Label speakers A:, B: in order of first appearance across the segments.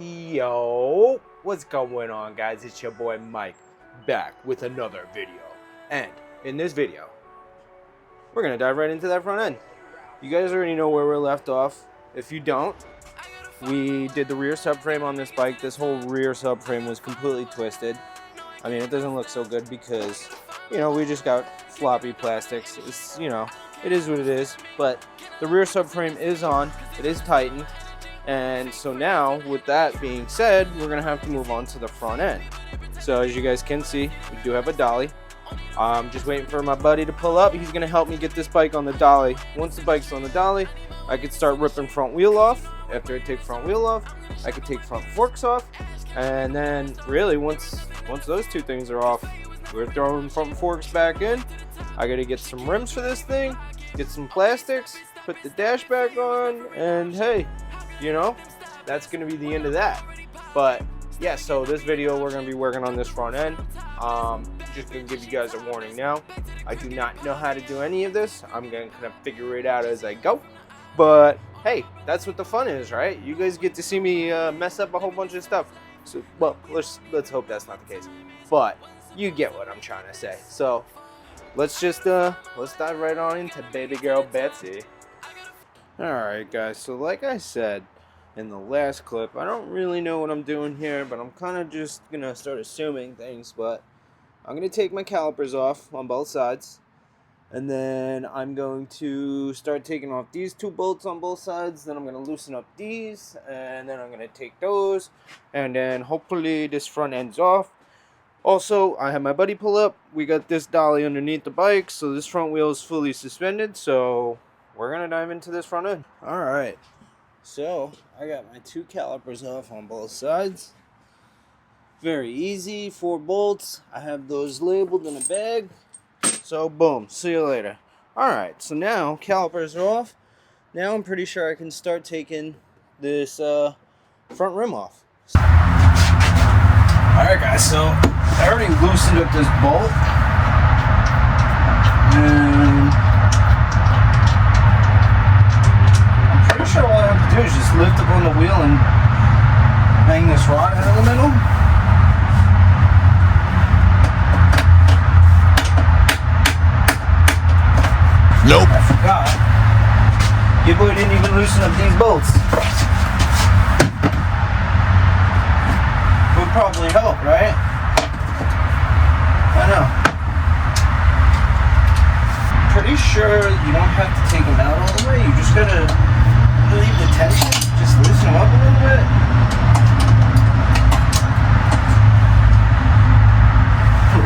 A: Yo, what's going on, guys? It's your boy Mike, back with another video. And in this video, we're gonna dive right into that front end. You guys already know where we're left off. If you don't, we did the rear subframe on this bike. This whole rear subframe was completely twisted. I mean, it doesn't look so good because, you know, we just got floppy plastics. It's, you know, it is what it is. But the rear subframe is on. It is tightened. And so now, with that being said, we're gonna have to move on to the front end. So as you guys can see, we do have a dolly. I'm just waiting for my buddy to pull up. He's gonna help me get this bike on the dolly. Once the bike's on the dolly, I could start ripping front wheel off. After I take front wheel off, I could take front forks off. And then really, once those two things are off, we're throwing front forks back in. I gotta get some rims for this thing, get some plastics, put the dash back on, and hey, you know, that's gonna be the end of that. But yeah, so this video we're gonna be working on this front end. Just gonna give you guys a warning now, I do not know how to do any of this. I'm gonna kind of figure it out as I go, but hey, that's what the fun is, right? You guys get to see me mess up a whole bunch of stuff. So, well, let's hope that's not the case, but you get what I'm trying to say. So let's dive right on into baby girl Betsy. Alright guys, so like I said in the last clip, I don't really know what I'm doing here, but I'm kind of just gonna start assuming things. But I'm gonna take my calipers off on both sides, and then I'm going to start taking off these two bolts on both sides. Then I'm gonna loosen up these, and then I'm gonna take those, and then hopefully this front end's off. Also, I have my buddy pull up. We got this dolly underneath the bike, so this front wheel is fully suspended, so we're gonna dive into this front end. Alright, so I got my two calipers off on both sides. Very easy, 4 bolts. I have those labeled in a bag. So boom, see you later. Alright, so now calipers are off. Now I'm pretty sure I can start taking this front rim off. Alright guys, so I already loosened up this bolt. And all I have to do is just lift up on the wheel and bang this rod out of the middle.
B: Nope.
A: I forgot. Your boy didn't even loosen up these bolts. Would probably help, right? I know. Pretty sure you don't have to take them out all the way. You just gotta leave the tension, just loosen them up a little bit.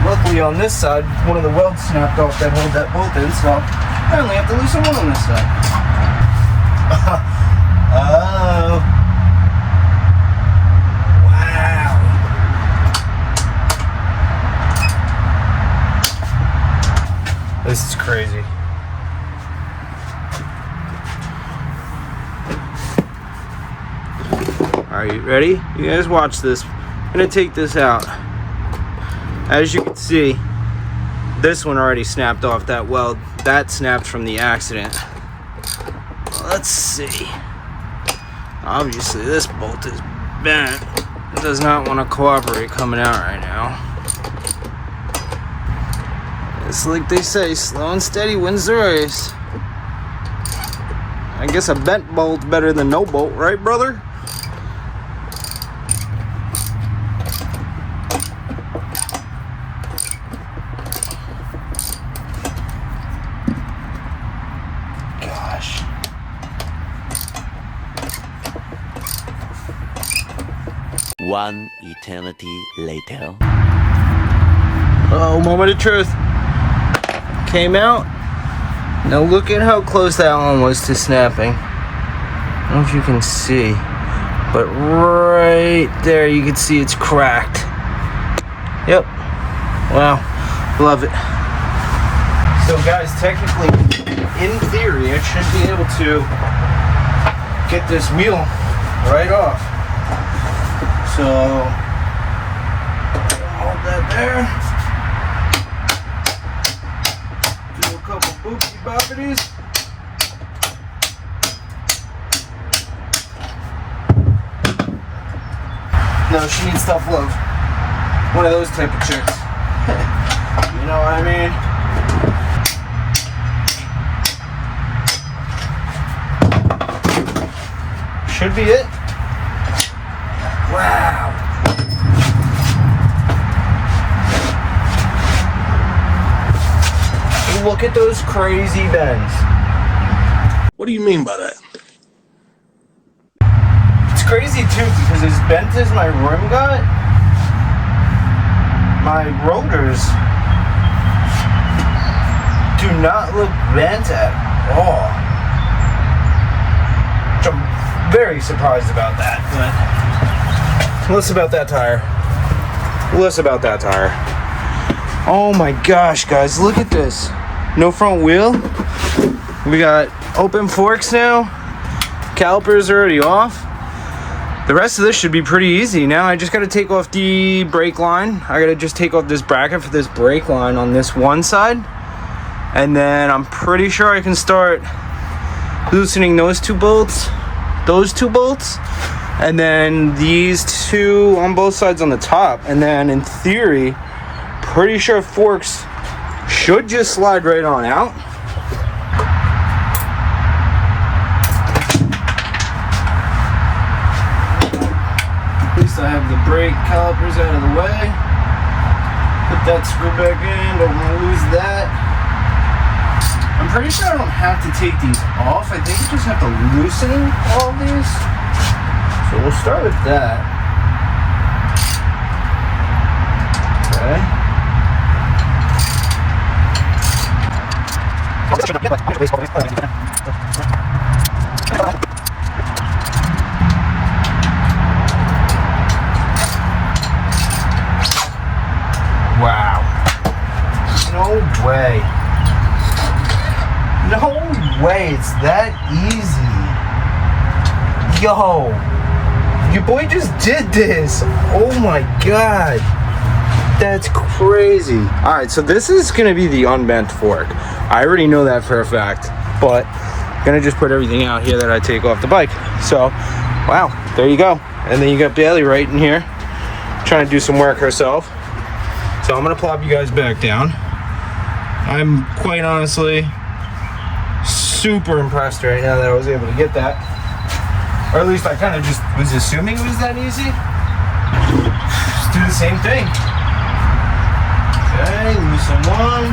A: Luckily on this side, one of the welds snapped off that hold that bolt in, so I only have to loosen one on this side. Oh. Wow. This is crazy. Are you ready? You guys watch this. I'm gonna take this out. As you can see, this one already snapped off that weld. That snapped from the accident. Well, let's see. Obviously this bolt is bent. It does not want to cooperate coming out right now. It's like they say, slow and steady wins the race. I guess a bent bolt's better than no bolt, right brother?
B: One eternity later.
A: Oh, moment of truth. Came out. Now look at how close that one was to snapping. I don't know if you can see, but right there you can see it's cracked. Yep. Wow. Love it. So guys, technically, in theory, I should be able to get this wheel right off. So, hold that there. Do a couple boopy boppities. No, she needs tough love. One of those type of chicks. You know what I mean? Should be it. Wow. Look at those crazy bends.
C: What do you mean by that?
A: It's crazy too because as bent as my rim got, my rotors do not look bent at all. Which I'm very surprised about that. But less about that tire. Less about that tire. Oh my gosh, guys, look at this. No front wheel. We got open forks now. Calipers are already off. The rest of this should be pretty easy. Now I just got to take off the brake line. I got to just take off this bracket for this brake line on this one side. And then I'm pretty sure I can start loosening those two bolts. And then these two on both sides on the top. And then in theory, pretty sure forks should just slide right on out. At least I have the brake calipers out of the way. Put that screw back in, don't want to lose that. I'm pretty sure I don't have to take these off. I think you just have to loosen all of these. So we'll start with that. Okay. Wow. No way. No way. It's that easy. Yo. Your boy just did this. Oh my god. That's crazy. Alright, so this is going to be the unbent fork. I already know that for a fact. But I'm going to just put everything out here that I take off the bike. So, wow. There you go. And then you got Bailey right in here. Trying to do some work herself. So I'm going to plop you guys back down. I'm quite honestly super impressed right now that I was able to get that. Or at least I kind of just was assuming it was that easy. Just do the same thing. Okay, loosen one.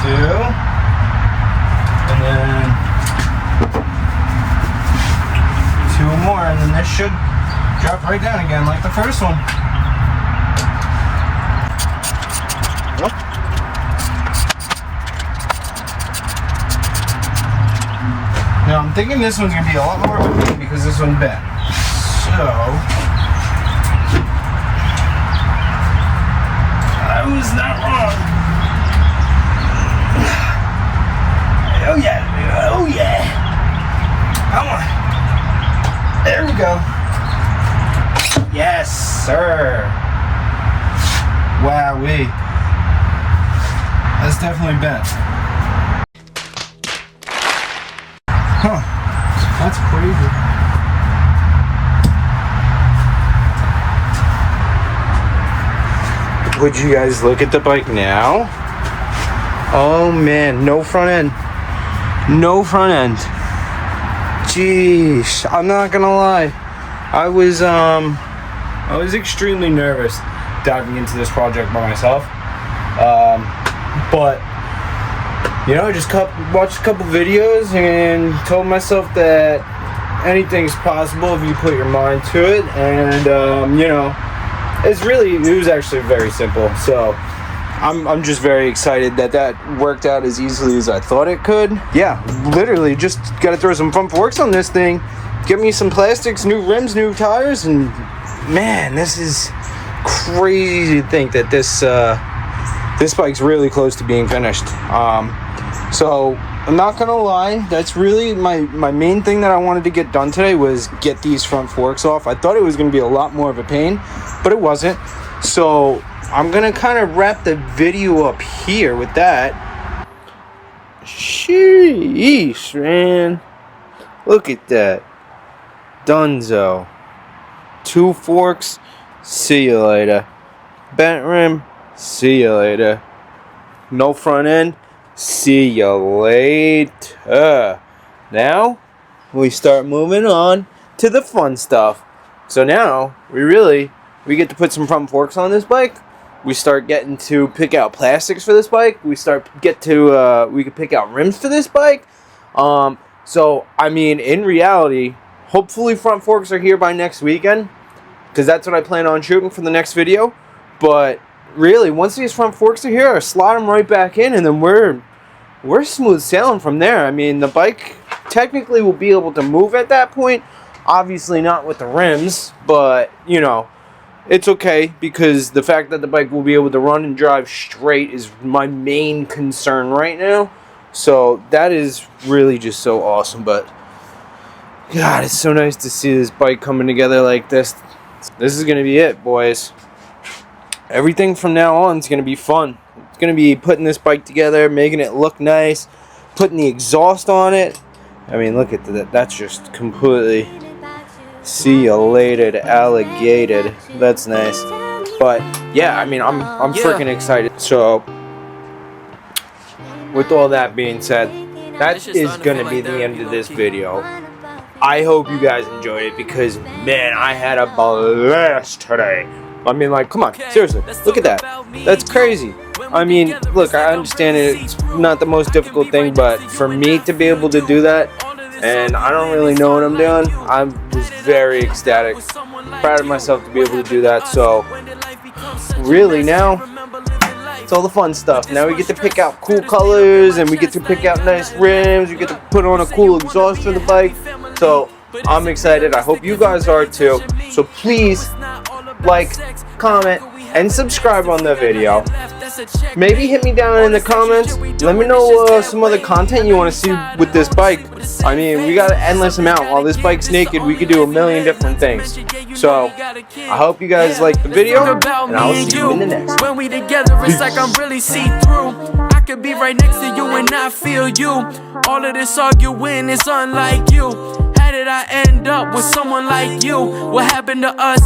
A: Two. And then two more, and then this should drop right down again like the first one. Now I'm thinking this one's gonna be a lot more of a pain because this one's bent. So I was not wrong. Oh yeah, oh yeah. Come on. There we go. Yes, sir. Wowee. That's definitely bent. Huh. That's crazy. Would you guys look at the bike now? Oh man, no front end. No front end. Jeez, I'm not gonna lie. I was extremely nervous diving into this project by myself. But you know, I just watched a couple videos and told myself that anything's possible if you put your mind to it. And you know, it was actually very simple. So I'm just very excited that worked out as easily as I thought it could. Yeah, literally just got to throw some front forks on this thing, get me some plastics, new rims, new tires, and man, this is crazy to think that this bike's really close to being finished. So I'm not gonna lie, that's really my main thing that I wanted to get done today was get these front forks off. I thought it was gonna be a lot more of a pain, but it wasn't. So I'm gonna kind of wrap the video up here with that. Sheesh, man. Look at that. Dunzo. 2 forks. See you later. Bent rim. See you later. No front end. See you later. Now we start moving on to the fun stuff. So now we get to put some front forks on this bike. We start getting to pick out plastics for this bike. We could pick out rims for this bike. So I mean, in reality, hopefully front forks are here by next weekend, because that's what I plan on shooting for the next video. But really, once these front forks are here, I slot them right back in, and then we're smooth sailing from there. I mean, the bike technically will be able to move at that point. Obviously not with the rims, but you know, it's okay, because the fact that the bike will be able to run and drive straight is my main concern right now. So that is really just so awesome. But God, it's so nice to see this bike coming together like this. This is going to be it, boys. Everything from now on is going to be fun. It's going to be putting this bike together, making it look nice, putting the exhaust on it. I mean, look at that. That's just completely see you later, alligated. That's nice. But yeah, I mean, I'm freaking excited. So with all that being said, that is going to be the end of this video. I hope you guys enjoyed it, because man, I had a blast today. I mean, like, come on, seriously, look at that. That's crazy. I mean, look, I understand it's not the most difficult thing, but for me to be able to do that, and I don't really know what I'm doing, I was very ecstatic. Proud of myself to be able to do that. So really now, it's all the fun stuff. Now we get to pick out cool colors, and we get to pick out nice rims. We get to put on a cool exhaust for the bike. So I'm excited. I hope you guys are too. So please like, comment, and subscribe on the video. Maybe hit me down in the comments. Let me know some other content you want to see with this bike. I mean, we got an endless amount. While this bike's naked, we could do a million different things. So I hope you guys like the video, and I'll see you in the next one.
D: When we together, it's like I'm really see-through. I could be right next to you and I feel you. All of this arguing is unlike you. How did I end up with someone like you? What happened to us?